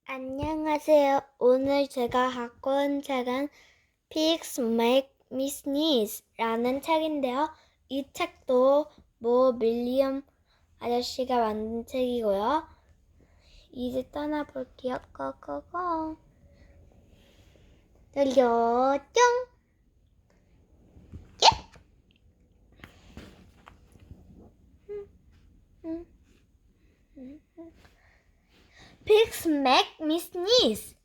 안녕하세요. 오늘 제가 갖고 온 책은 Pigs Make Me Sneeze라는 책인데요. 이 책도 밀리엄 아저씨가 만든 책이고요. 이제 떠나볼게요. 고고고. 들려 뿅. Pigs make me sneeze.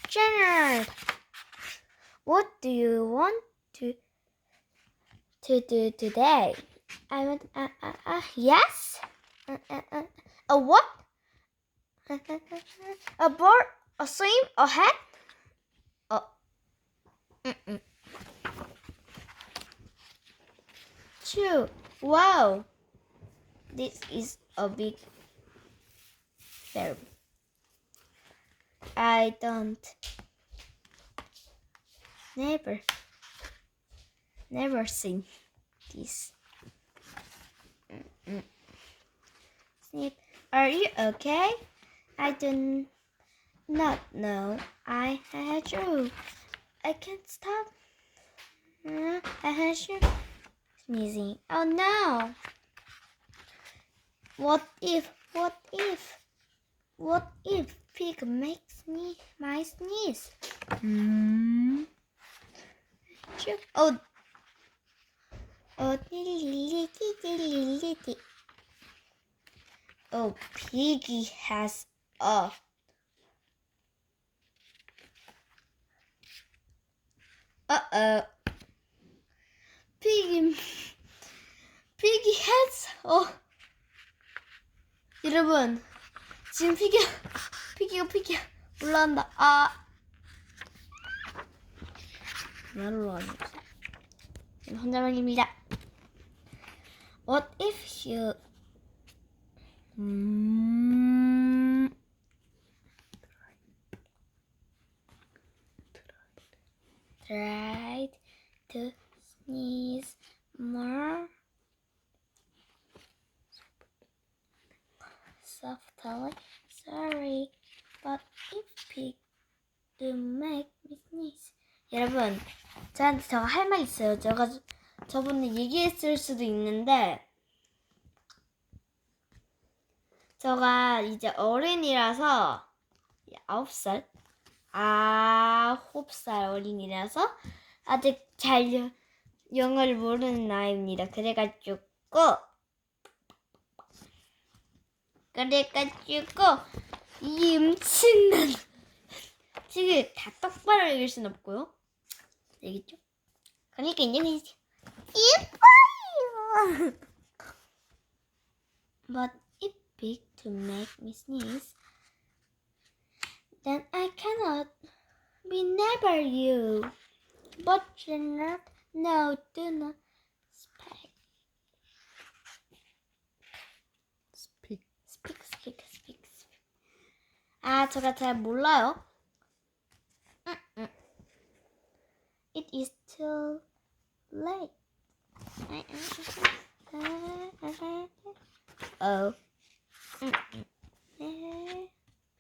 Jenner, what do you want to do today? I want yes. A what? A bird? A swim? A hat? True. Wow. This is a big verb. I don't. Never seen this. Snip, are you okay? I do not know. I had you. I can't stop. I had you sneezing. Oh no. What if pig makes me my sneeze? Oh, oh, Piggy has a Piggy has 여러분 지금 피기가 올라온다. 왜 올라가지? 혼자만입니다. What if you tried to sneeze more softly? Sorry, but if pig do make me sneeze. 여러분, 제가 할 말 있어요. 저번에 얘기했을 수도 있는데, 제가 이제 어린이라서 9살 어린이라서 아직 잘 영어를 모르는 나이입니다. 그래가지고 이 엄청난 지금 다 똑바로 읽을 순 없고요. 알겠죠? 그러니까 인정해주세요. 예뻐요. But if pig to make me sneeze, then I cannot be never you. But Jenner, no, do not speak. Speak. 제가 잘 몰라요. It is too late.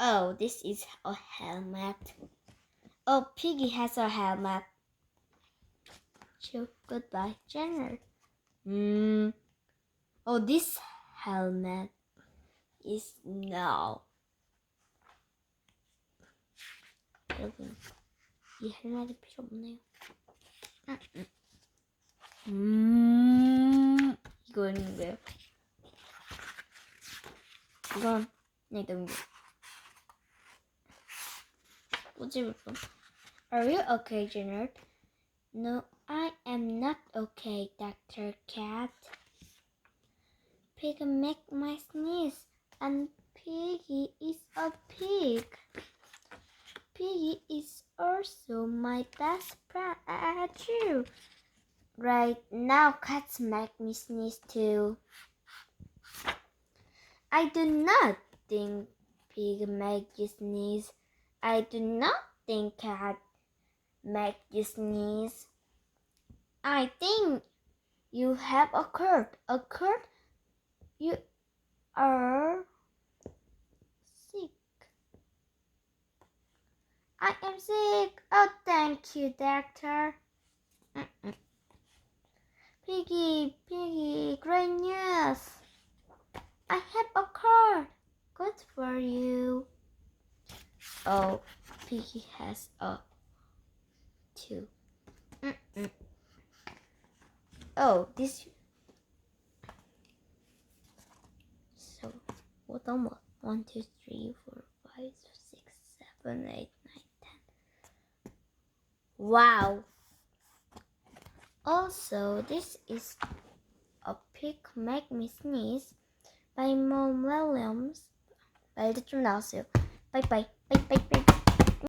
Oh, this is a helmet. Oh, Piggy has a helmet. Goodbye, Jenner. Oh, this helmet is now. 여러분, 이 헬멧이 필요 없네요. 이거 있는데요. 이건 그냥 넘겨. 꼬집을 뻔. Are you okay, Jenner? No, I am not okay, Dr. Cat. Pig make my sneeze, and Piggy is a pig. Piggy is also my best friend too. Right now, cats make me sneeze too. I do not think pig make you sneeze. I do not think cat make you sneeze. I think You have a cold. A cold? You are sick. I am sick. Oh, thank you, doctor. Piggy, Piggy, great news. I have a cold. Good for you. Oh, Piggy has a two. Oh, this. So, what number? 1, 2, 3, 4, 5, 6, 7, 8, 9, 10. Wow. Also, this is a pig make me sneeze by Mom Williams. 말 좀 나왔어요. Bye bye. Bye bye.